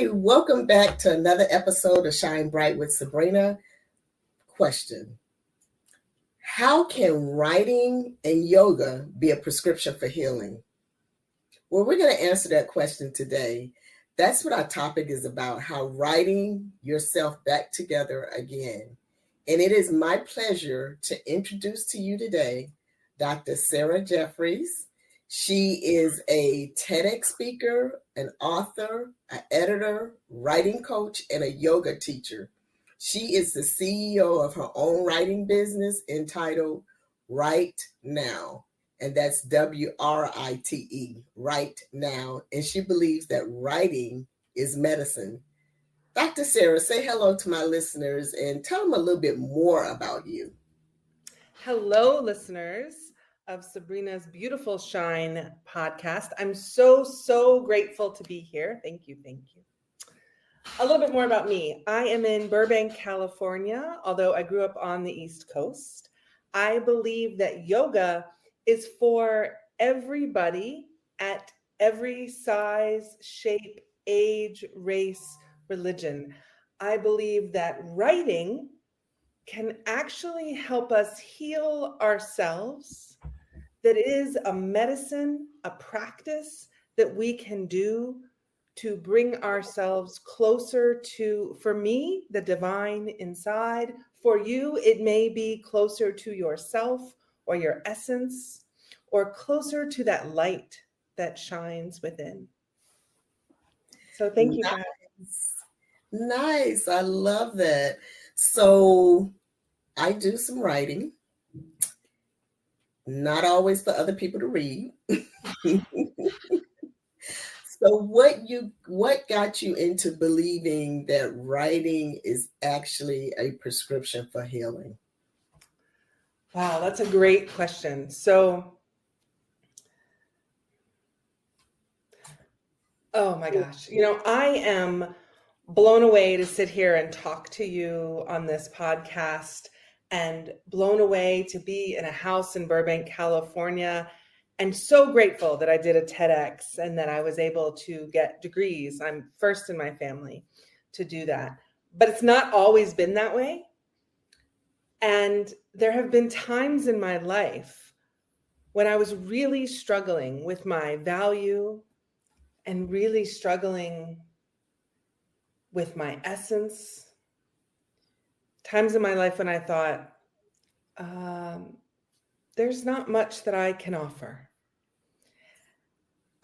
Hi, welcome back to another episode of Shine Bright with Sabrina. Question: how can writing and yoga be a prescription for healing? Well, we're going to answer that question today. That's what our topic is about, how writing yourself back together again. And it is my pleasure to introduce to you today Dr. Sarah Jefferis. She is a TEDx speaker, an author, an editor, writing coach, and a yoga teacher. She is the CEO of her own writing business entitled Write.Now, and that's WRITE, Write.Now. And she believes that writing is medicine. Dr. Sarah, say hello to my listeners and tell them a little bit more about you. Hello, listeners of Sabrina's Beautiful Shine podcast. I'm so grateful to be here. Thank you. A little bit more about me. I am in Burbank, California, although I grew up on the East Coast. I believe that yoga is for everybody at every size, shape, age, race, religion. I believe that writing can actually help us heal ourselves. That is a medicine, a practice that we can do to bring ourselves closer to, for me, the divine inside. For you, it may be closer to yourself or your essence, or closer to that light that shines within. So thank you for having me. Nice. I love that. So I do some writing, not always for other people to read. So what got you into believing that writing is actually a prescription for healing? Wow, that's a great question. So, oh my gosh, I am blown away to sit here and talk to you on this podcast, and blown away to be in a house in Burbank, California, and so grateful that I did a TEDx and that I was able to get degrees. I'm first in my family to do that. But it's not always been that way. And there have been times in my life when I was really struggling with my value and really struggling with my essence. Times in my life when I thought, there's not much that I can offer.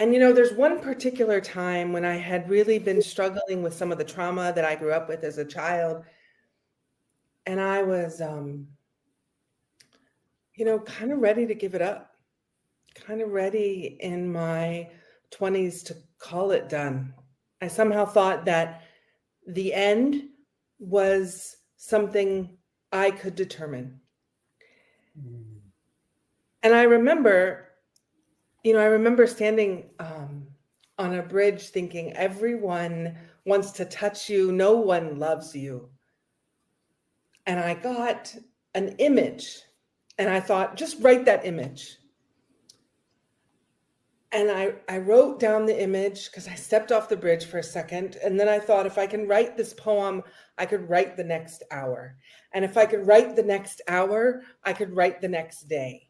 And there's one particular time when I had really been struggling with some of the trauma that I grew up with as a child. And I was, kind of ready to give it up, kind of ready in my 20s to call it done. I somehow thought that the end was something I could determine. And I remember standing on a bridge thinking, everyone wants to touch you. No one loves you. And I got an image and I thought, just write that image. And I wrote down the image because I stepped off the bridge for a second. And then I thought, if I can write this poem, I could write the next hour. And if I could write the next hour, I could write the next day.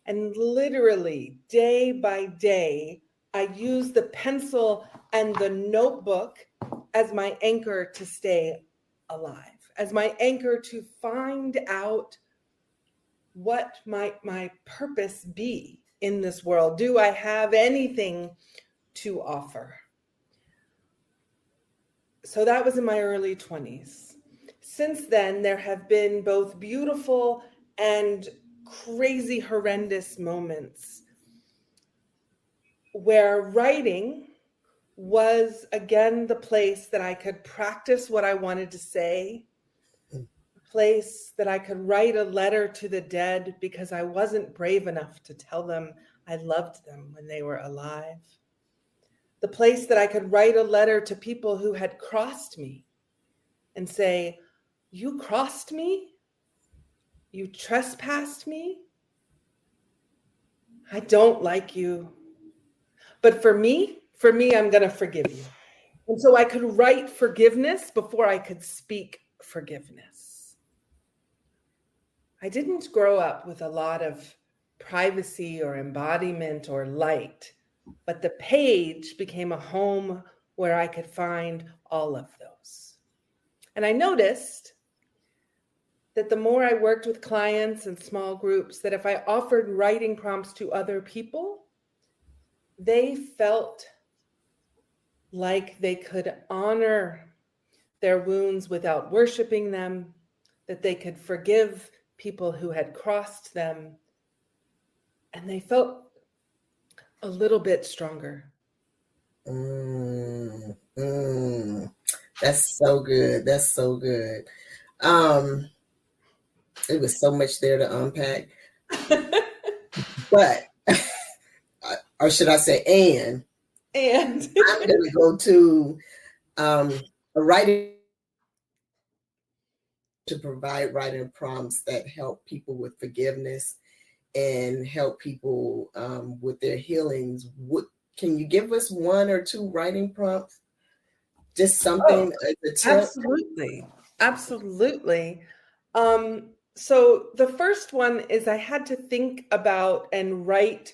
And literally, day by day, I used the pencil and the notebook as my anchor to stay alive, as my anchor to find out what might my purpose be in this world. Do I have anything to offer? So that was in my early 20s. Since then, there have been both beautiful and crazy, horrendous moments where writing was, again, the place that I could practice what I wanted to say, a place that I could write a letter to the dead because I wasn't brave enough to tell them I loved them when they were alive, the place that I could write a letter to people who had crossed me and say, you crossed me? You trespassed me? I don't like you. But for me, I'm going to forgive you. And so I could write forgiveness before I could speak forgiveness. I didn't grow up with a lot of privacy or embodiment or light, but the page became a home where I could find all of those. And I noticed that the more I worked with clients and small groups, that if I offered writing prompts to other people, they felt like they could honor their wounds without worshiping them, that they could forgive people who had crossed them, and they felt a little bit stronger. That's so good. That's so good. It was so much there to unpack. But, or should I say, and I'm going to go to a writing to provide writing prompts that help people with forgiveness and help people with their healings. Can you give us one or two writing prompts? Just something as a tip? Absolutely. So the first one is I had to think about and write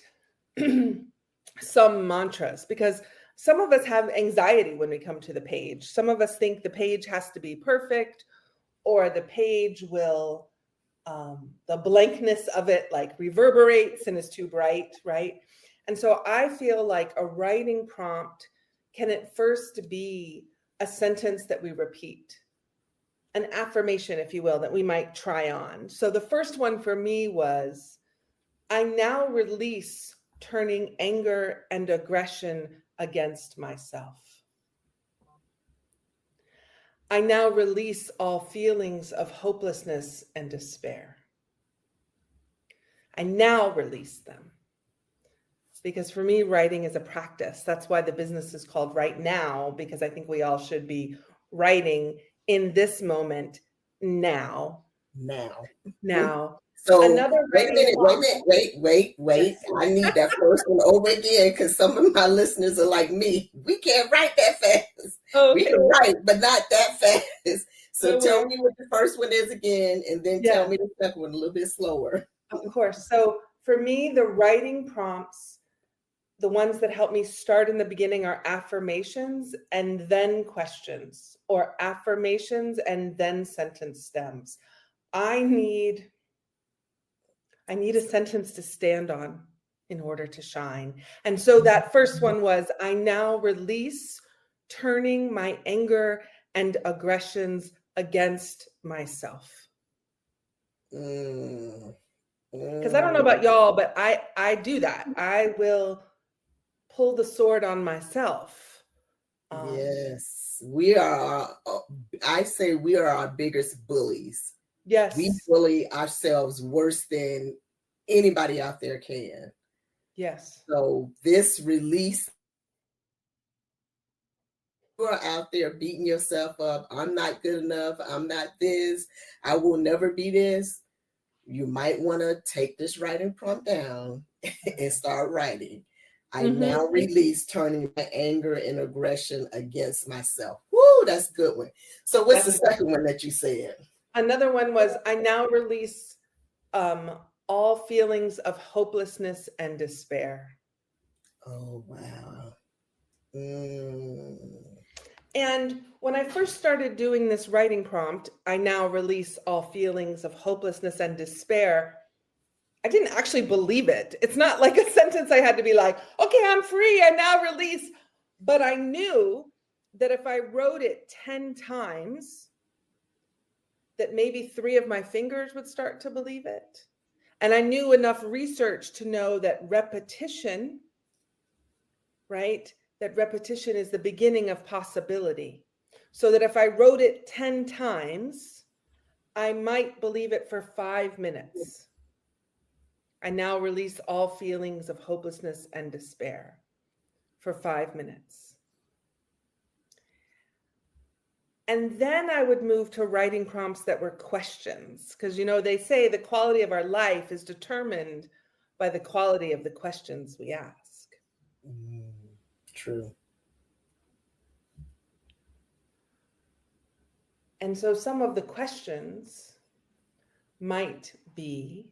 some mantras, because some of us have anxiety when we come to the page. Some of us think the page has to be perfect, or the page will, the blankness of it like reverberates and is too bright, right? And so I feel like a writing prompt can at first be a sentence that we repeat, an affirmation, if you will, that we might try on. So the first one for me was, I now release turning anger and aggression against myself. I now release all feelings of hopelessness and despair. I now release them. Because for me, writing is a practice. That's why the business is called Write.Now, because I think we all should be writing in this moment now. So another wait a minute. Yes. I need that first one over again, because some of my listeners are like me. We can't write that fast. Okay. We can write, but not that fast. So tell me what the first one is again, and then tell me the second one a little bit slower. Of course. So for me, the writing prompts, the ones that help me start in the beginning, are affirmations and then questions, or affirmations and then sentence stems. I need a sentence to stand on in order to shine. And so that first one was, I now release turning my anger and aggressions against myself. Because I don't know about y'all, but I do that. I will pull the sword on myself. Yes, we are. I say we are our biggest bullies. Yes. We bully ourselves worse than anybody out there can. Yes. So this release, you are out there beating yourself up. I'm not good enough. I'm not this. I will never be this. You might want to take this writing prompt down and start writing. I now release turning my anger and aggression against myself. Woo, that's a good one. So what's the second one that you said? Another one was, I now release all feelings of hopelessness and despair. Oh, wow. And when I first started doing this writing prompt, I now release all feelings of hopelessness and despair, I didn't actually believe it. It's not like a sentence I had to be like, okay, I'm free, I now release. But I knew that if I wrote it 10 times, that maybe 3 of my fingers would start to believe it. And I knew enough research to know that repetition, right? That repetition is the beginning of possibility. So that if I wrote it 10 times, I might believe it for 5 minutes. I now release all feelings of hopelessness and despair for 5 minutes. And then I would move to writing prompts that were questions, because, you know, they say the quality of our life is determined by the quality of the questions we ask. True. And so some of the questions might be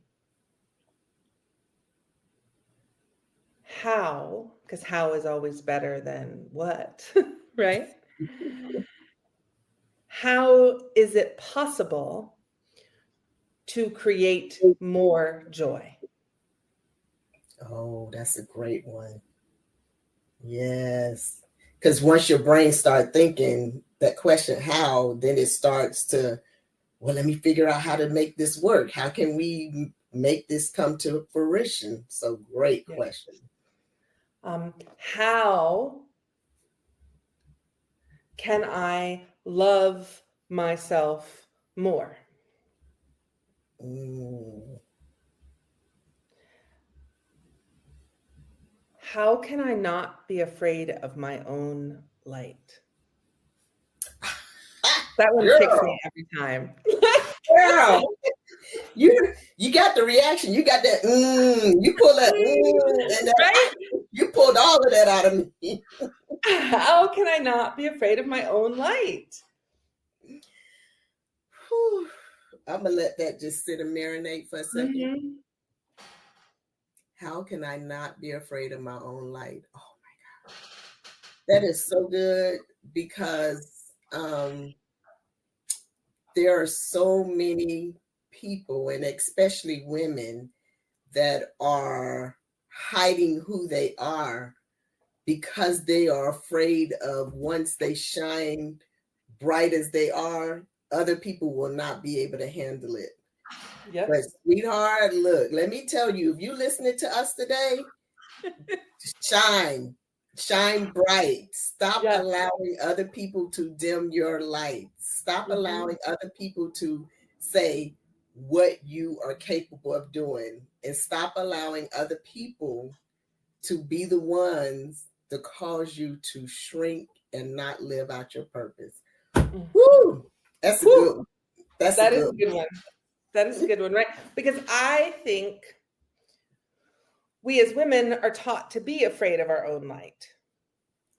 how, because how is always better than what, right? How is it possible to create more joy? Oh, that's a great one. Yes. Because once your brain starts thinking that question, how, then it starts to, well, let me figure out how to make this work. How can we make this come to fruition? So great question. How can I love myself more? How can I not be afraid of my own light? That one kicks me every time. Girl, you got the reaction. You got that. You pull that. And that, right? You pulled all of that out of me. How can I not be afraid of my own light? Whew. I'm gonna let that just sit and marinate for a second. Mm-hmm. How can I not be afraid of my own light? Oh my God. That is so good because there are so many people, and especially women, that are hiding who they are because they are afraid of once they shine bright as they are, other people will not be able to handle it. Yep. But sweetheart, look, let me tell you, if you're listening to us today, shine bright. Stop allowing other people to dim your light. Stop allowing other people to say what you are capable of doing, and stop allowing other people to be the ones to cause you to shrink and not live out your purpose. Woo! That's a good one. That is a good one. That is a good one, right? Because I think we as women are taught to be afraid of our own light.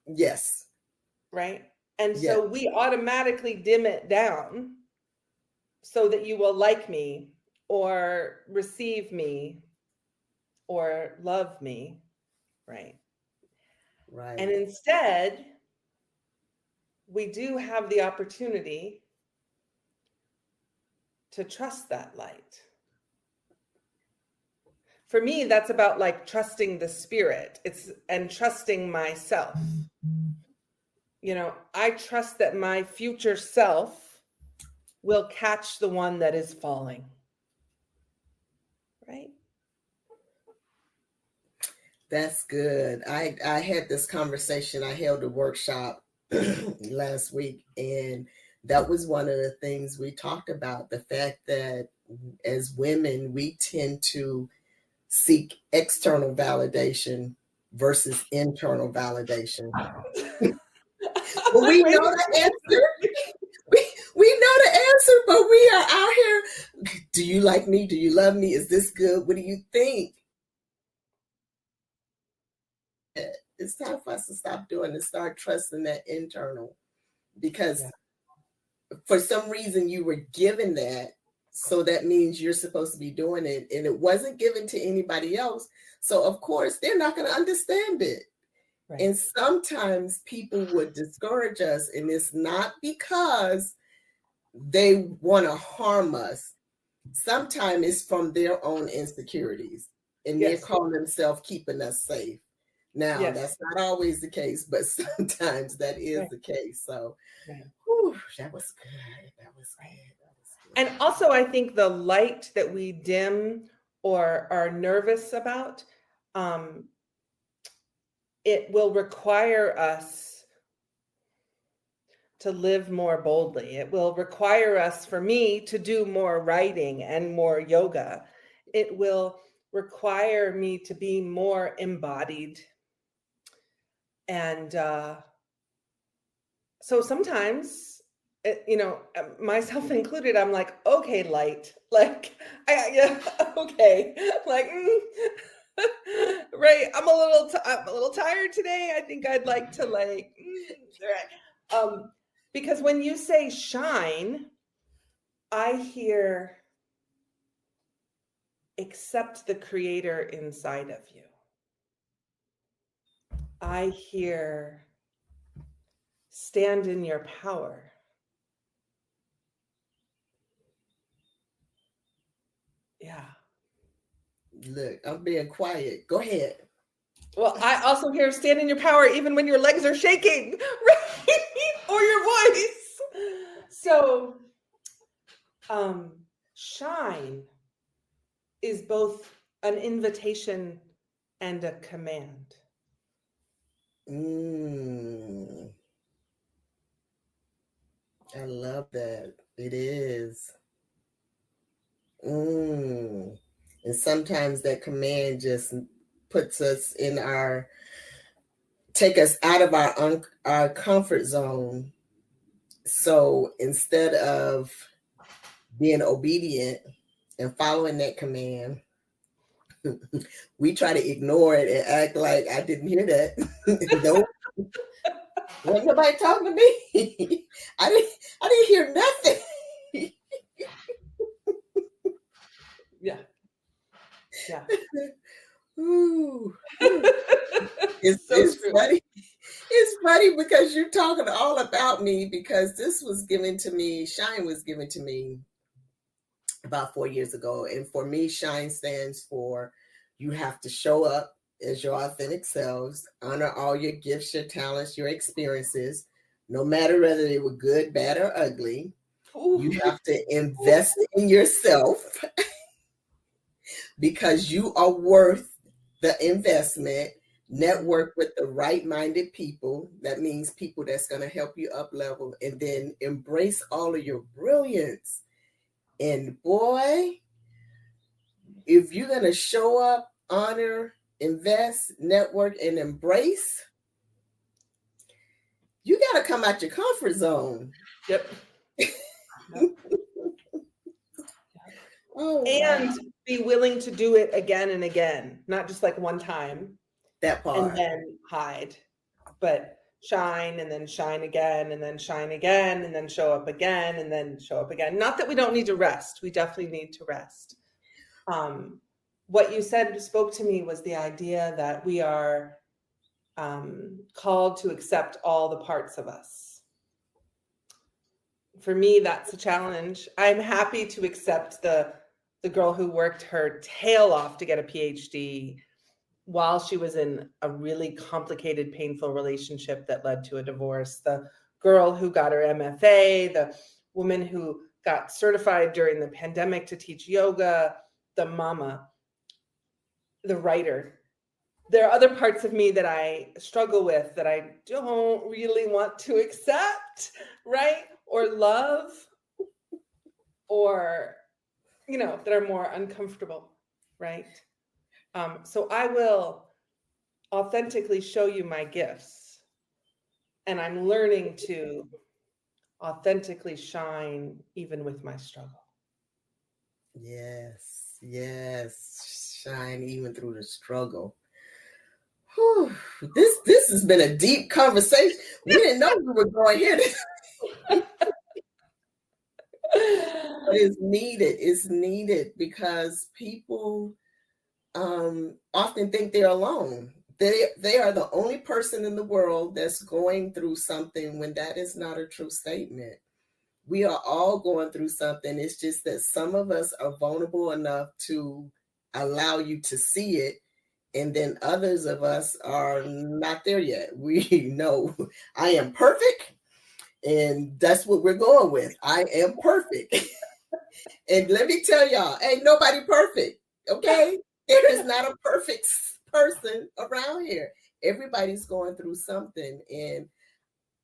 Yes. Right? And so we automatically dim it down so that you will like me or receive me or love me. Right. Right. And instead, we do have the opportunity to trust that light. For me, that's about like trusting the spirit. And trusting myself. You know, I trust that my future self will catch the one that is falling. Right? That's good. I had this conversation. I held a workshop last week, and that was one of the things we talked about, the fact that as women, we tend to seek external validation versus internal validation. Well, we know the answer. We know the answer, but we are out here. Do you like me? Do you love me? Is this good? What do you think? It's time for us to stop doing and start trusting that internal, because for some reason you were given that, so that means you're supposed to be doing it, and it wasn't given to anybody else, so of course they're not going to understand it. Right. And sometimes people would discourage us, and it's not because they want to harm us. Sometimes it's from their own insecurities, and they call themselves keeping us safe. Now, that's not always the case, but sometimes that is the case. So, whew, that was good. That was good. And also, I think the light that we dim or are nervous about, it will require us to live more boldly. It will require us, for me, to do more writing and more yoga. It will require me to be more embodied. And so sometimes, you know, myself included, I'm like, okay, light, like, okay, like, right. I'm a little tired today. I think I'd like to like, right. Because when you say shine, I hear accept the creator inside of you. I hear stand in your power. Yeah. Look, I'm being quiet. Go ahead. Well, I also hear stand in your power even when your legs are shaking, right? Or your voice. So, shine is both an invitation and a command. I love that. It is. And sometimes that command just puts us in take us out of our comfort zone. So instead of being obedient and following that command, we try to ignore it and act like I didn't hear that. Nope. Wasn't nobody talking to me. I didn't hear nothing. Yeah. Yeah. Ooh. It's funny. It's funny because you're talking all about me, because this was given to me, Shine was given to me about 4 years ago. And for me, Shine stands for you have to show up as your authentic selves, honor all your gifts, your talents, your experiences, no matter whether they were good, bad, or ugly. Ooh. You have to invest in yourself because you are worth the investment. Network with the right-minded people. That means people that's going to help you up level, and then embrace all of your brilliance. And boy, if you're going to show up, honor, invest, network, and embrace, you got to come out your comfort zone. Yep. Oh, and wow. Be willing to do it again and again, not just like one time. That part. And then hide, but shine and then shine again and then shine again and then show up again and then show up again. Not that we don't need to rest. We definitely need to rest. What you said spoke to me was the idea that we are called to accept all the parts of us. For me, that's a challenge. I'm happy to accept the girl who worked her tail off to get a PhD while she was in a really complicated, painful relationship that led to a divorce, the girl who got her MFA, the woman who got certified during the pandemic to teach yoga, the mama, the writer. There are other parts of me that I struggle with that I don't really want to accept, right? Or love, or, that are more uncomfortable, right? So I will authentically show you my gifts, and I'm learning to authentically shine even with my struggle. Yes, shine even through the struggle. Whew. This has been a deep conversation. We didn't know we were going here. But it's needed because people often think they're alone. They are the only person in the world that's going through something, when that is not a true statement. We are all going through something. It's just that some of us are vulnerable enough to allow you to see it, and then others of us are not there yet. We know I am perfect, and that's what we're going with. I am perfect. And let me tell y'all, ain't nobody perfect, okay? There is not a perfect person around here. Everybody's going through something. And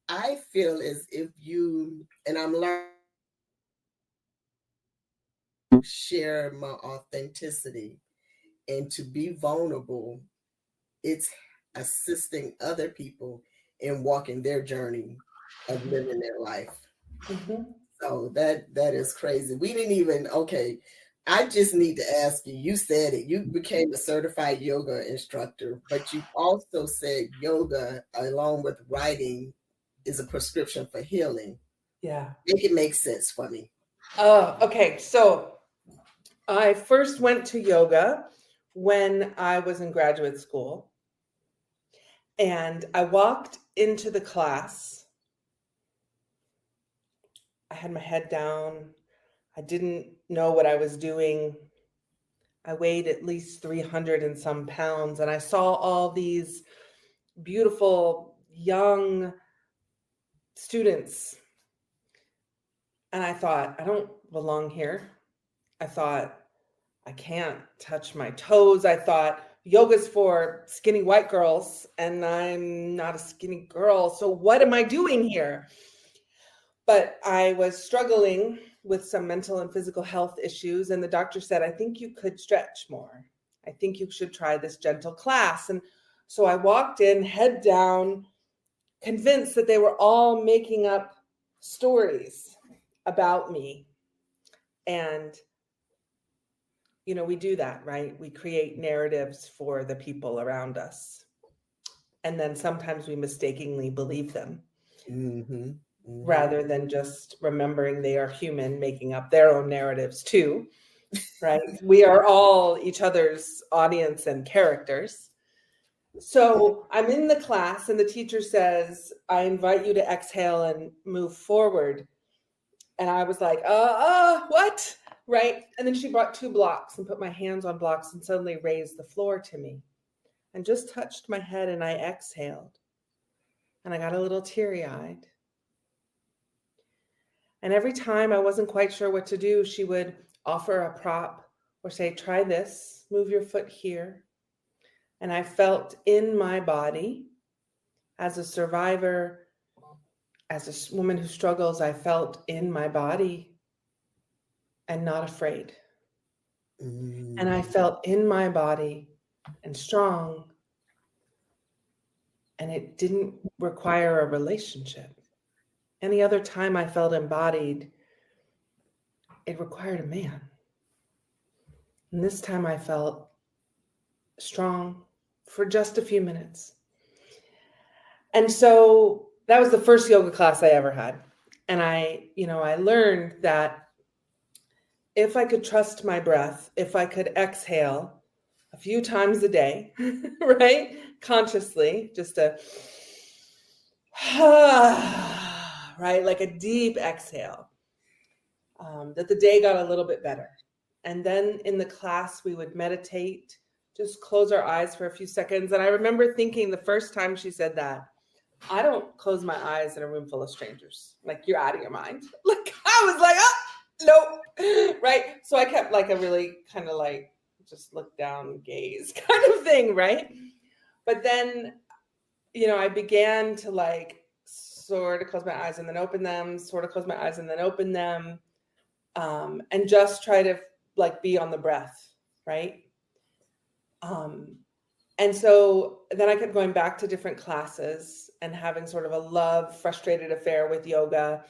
I feel as if I'm learning to share my authenticity and to be vulnerable. It's assisting other people in walking their journey of living their life. Mm-hmm. So that is crazy. We didn't even, okay, I just need to ask you, you said it, you became a certified yoga instructor, but you also said yoga, along with writing, is a prescription for healing. Yeah. Make it make sense for me. Okay. So I first went to yoga when I was in graduate school. And I walked into the class. I had my head down. I didn't know what I was doing. I weighed at least 300 and some pounds. And I saw all these beautiful young students. And I thought, I don't belong here. I thought, I can't touch my toes. I thought, yoga's for skinny white girls, and I'm not a skinny girl. So what am I doing here? But I was struggling with some mental and physical health issues. And the doctor said, I think you could stretch more. I think you should try this gentle class. And so I walked in, head down, convinced that they were all making up stories about me. And, you know, we do that, right? We create narratives for the people around us. And then sometimes we mistakenly believe them. Mm-hmm. Rather than just remembering they are human, making up their own narratives too, right? We are all each other's audience and characters. So I'm in the class and the teacher says, I invite you to exhale and move forward. And I was like, what? Right? And then she brought 2 blocks and put my hands on blocks and suddenly raised the floor to me and just touched my head, and I exhaled. And I got a little teary-eyed. And every time I wasn't quite sure what to do, she would offer a prop or say, try this, move your foot here. And I felt in my body, as a survivor, as a woman who struggles, I felt in my body and not afraid. And I felt in my body and strong. And it didn't require a relationship. Any other time I felt embodied, it required a man. And this time I felt strong for just a few minutes. And so that was the first yoga class I ever had. And I learned that if I could trust my breath, if I could exhale a few times a day, right? Consciously, just a, right? Like a deep exhale, that the day got a little bit better. And then in the class, we would meditate, just close our eyes for a few seconds. And I remember thinking the first time she said that, I don't close my eyes in a room full of strangers. Like, you're out of your mind. Like, I was like, nope. Right. So I kept like a really kind of like, just look down, gaze kind of thing. Right. But then, I began to like sort of close my eyes and then open them, sort of close my eyes and then open them. And just try to like be on the breath. Right. And so then I kept going back to different classes and having sort of a love, frustrated affair with yoga,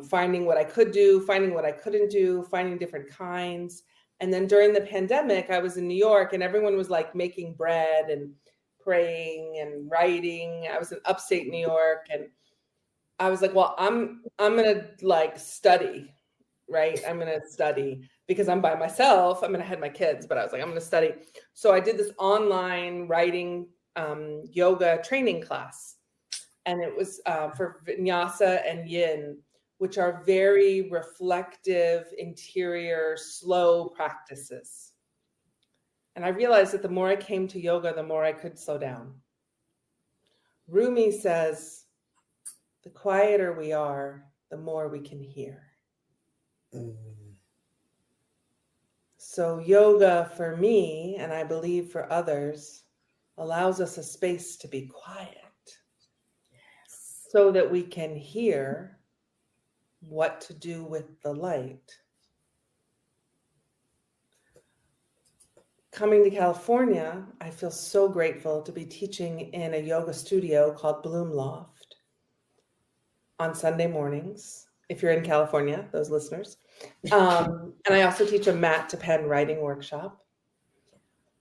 finding what I could do, finding what I couldn't do, finding different kinds. And then during the pandemic, I was in New York and everyone was like making bread and praying and writing. I was in upstate New York and I was like, well, I'm going to like study, right? I'm going to study because I'm by myself. I mean, I had my kids, but I was like, I'm going to study. So I did this online writing yoga training class. And it was for vinyasa and yin, which are very reflective, interior, slow practices. And I realized that the more I came to yoga, the more I could slow down. Rumi says, the quieter we are, the more we can hear. So yoga for me, and I believe for others, allows us a space to be quiet so that we can hear what to do with the light. Coming to California, I feel so grateful to be teaching in a yoga studio called Bloom Loft on Sunday mornings, if you're in California, those listeners. And I also teach a mat to pen writing workshop.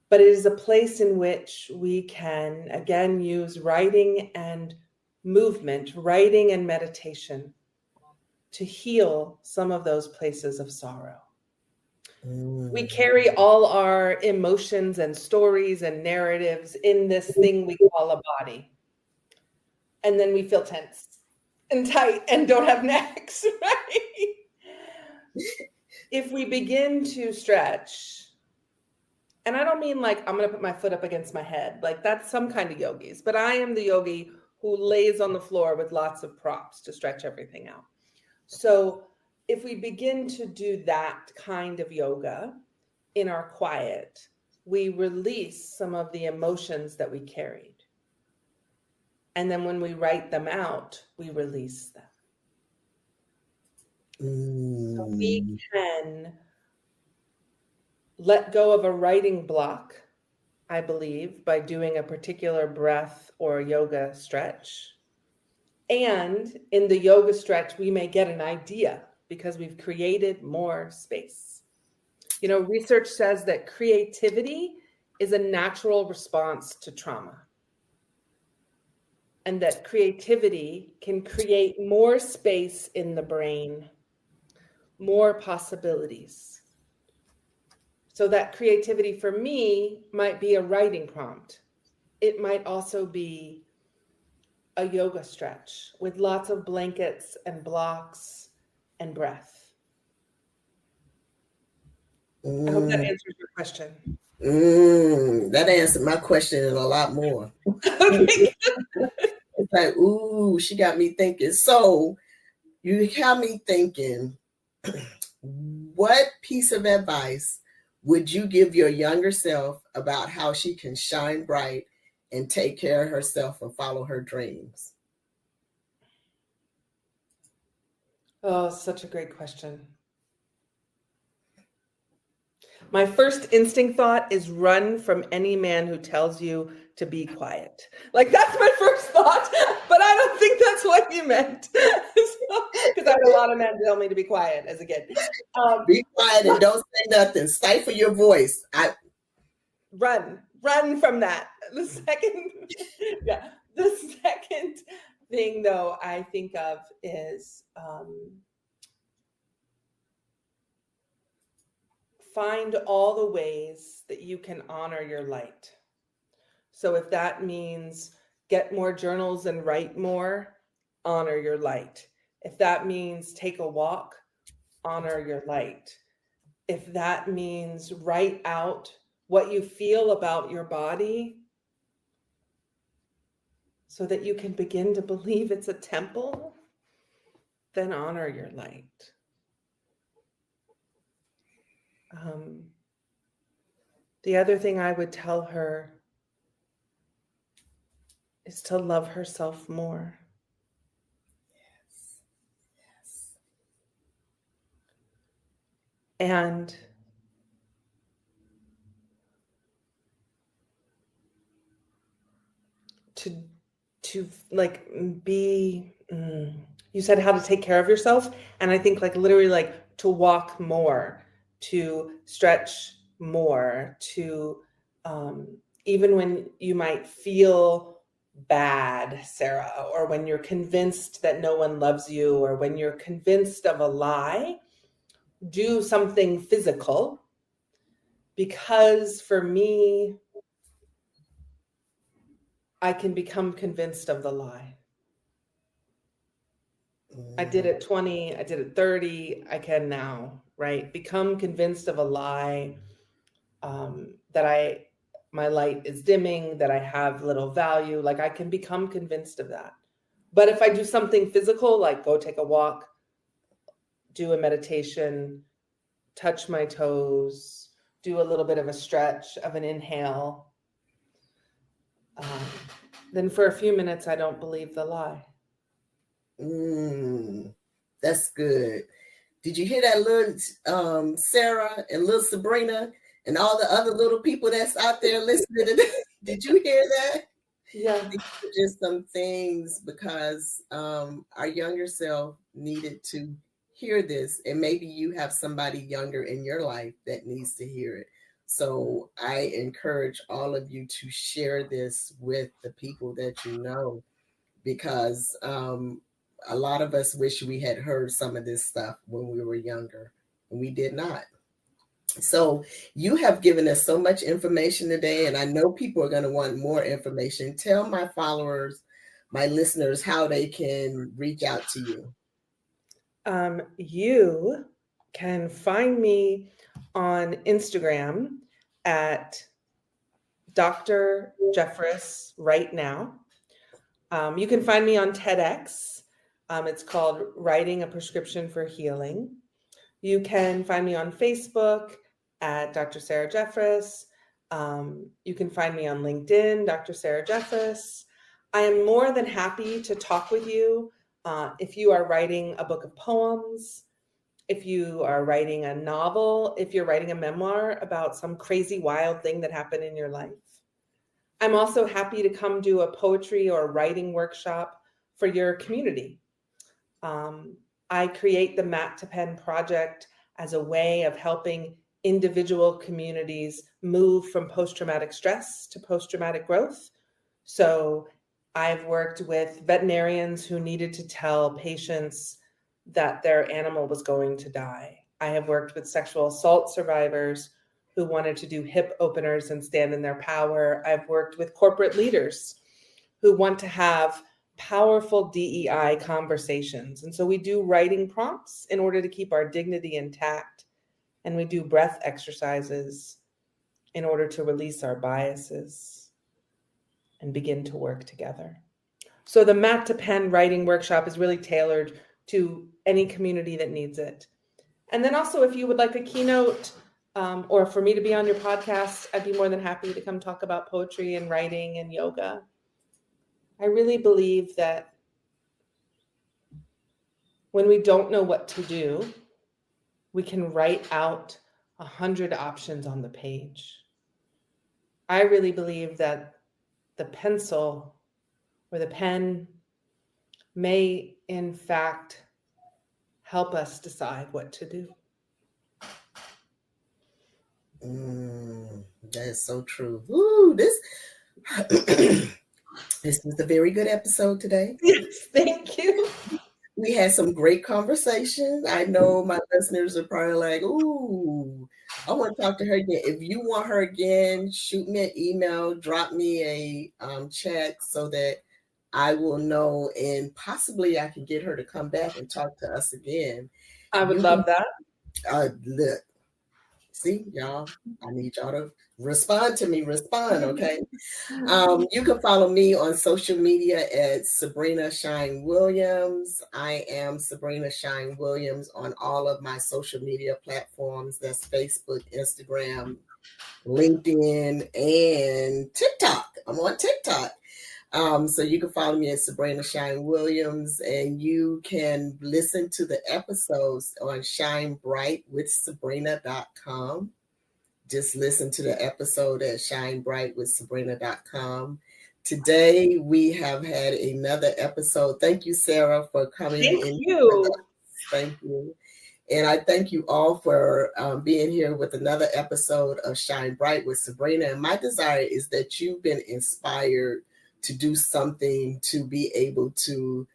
But it is a place in which we can, again, use writing and movement, writing and meditation to heal some of those places of sorrow. We Mm. carry all our emotions and stories and narratives in this thing we call a body. And then we feel tense and tight and don't have necks, right? If we begin to stretch, and I don't mean like I'm going to put my foot up against my head, like that's some kind of yogis, but I am the yogi who lays on the floor with lots of props to stretch everything out. So if we begin to do that kind of yoga in our quiet, we release some of the emotions that we carried. And then when we write them out, we release them. So we can let go of a writing block, I believe, by doing a particular breath or yoga stretch. And in the yoga stretch, we may get an idea because we've created more space. You know, research says that creativity is a natural response to trauma. And that creativity can create more space in the brain, more possibilities. So that creativity for me might be a writing prompt. It might also be a yoga stretch with lots of blankets and blocks and breath. I hope that answers your question. That answered my question and a lot more. Okay. It's like, ooh, she got me thinking. So you have me thinking, what piece of advice would you give your younger self about how she can shine bright and take care of herself and follow her dreams? Oh, such a great question. My first instinct thought is run from any man who tells you to be quiet. Like that's my first thought, but I don't think that's what you meant. Because I had a lot of men tell me to be quiet as a kid. Be quiet and don't say nothing. Stifle your voice. Run from that. The second thing though I think of is find all the ways that you can honor your light. So if that means get more journals and write more, honor your light. If that means take a walk, honor your light. If that means write out what you feel about your body so that you can begin to believe it's a temple, then honor your light. The other thing I would tell her is to love herself more. Yes. And to like be, you said how to take care of yourself. And I think like literally like to walk more, to stretch more, to even when you might feel bad, Sarah, or when you're convinced that no one loves you, or when you're convinced of a lie, do something physical. Because for me, I can become convinced of the lie. I did it 20, I did it 30, I can now, right? Become convinced of a lie, that my light is dimming, that I have little value. Like I can become convinced of that. But if I do something physical, like go take a walk, do a meditation, touch my toes, do a little bit of a stretch of an inhale, then for a few minutes, I don't believe the lie. That's good. Did you hear that, little Sarah and little Sabrina and all the other little people that's out there listening to this? Did you hear that? Yeah. These are just some things because our younger self needed to hear this, and maybe you have somebody younger in your life that needs to hear it. So I encourage all of you to share this with the people that you know, because a lot of us wish we had heard some of this stuff when we were younger, and we did not. So you have given us so much information today, and I know people are going to want more information. Tell my followers, my listeners, how they can reach out to you. You can find me on Instagram at Dr. Jefferis Write.Now. You can find me on TEDx. It's called Writing a Prescription for Healing. You can find me on Facebook at Dr. Sarah Jefferis. You can find me on LinkedIn, Dr. Sarah Jefferis. I am more than happy to talk with you if you are writing a book of poems, if you are writing a novel, if you're writing a memoir about some crazy, wild thing that happened in your life. I'm also happy to come do a poetry or writing workshop for your community. I create the Mat to Pen project as a way of helping individual communities move from post-traumatic stress to post-traumatic growth. So I've worked with veterinarians who needed to tell patients that their animal was going to die. I have worked with sexual assault survivors who wanted to do hip openers and stand in their power. I've worked with corporate leaders who want to have powerful DEI conversations. And so we do writing prompts in order to keep our dignity intact. And we do breath exercises in order to release our biases and begin to work together. So the Mat to Pen writing workshop is really tailored to any community that needs it. And then also, if you would like a keynote or for me to be on your podcast, I'd be more than happy to come talk about poetry and writing and yoga. I really believe that when we don't know what to do, we can write out 100 options on the page. I really believe that the pencil or the pen may, in fact, help us decide what to do. That is so true. Ooh, this was a very good episode today. Yes, thank you. We had some great conversation. I know my listeners are probably like, ooh, I want to talk to her again. If you want her again, shoot me an email, drop me a check so that I will know, and possibly I can get her to come back and talk to us again. I would love that. Look, see, y'all, I need y'all to respond to me. Respond, okay? You can follow me on social media at Sabrina Shine Williams. I am Sabrina Shine Williams on all of my social media platforms. That's Facebook, Instagram, LinkedIn, and TikTok. I'm on TikTok. So you can follow me at Sabrina Shine Williams, and you can listen to the episodes on shinebrightwithsabrina.com. Just listen to the episode at shinebrightwithsabrina.com. Today, we have had another episode. Thank you, Sarah, for coming in. Thank you. Thank you. And I thank you all for being here with another episode of Shine Bright with Sabrina. And my desire is that you've been inspired to do something to be able to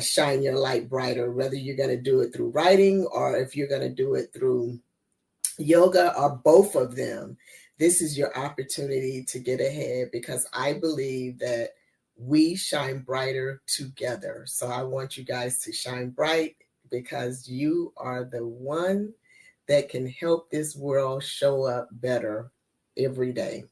shine your light brighter, whether you're going to do it through writing or if you're going to do it through yoga or both of them. This is your opportunity to get ahead, because I believe that we shine brighter together. So I want you guys to shine bright, because you are the one that can help this world show up better every day.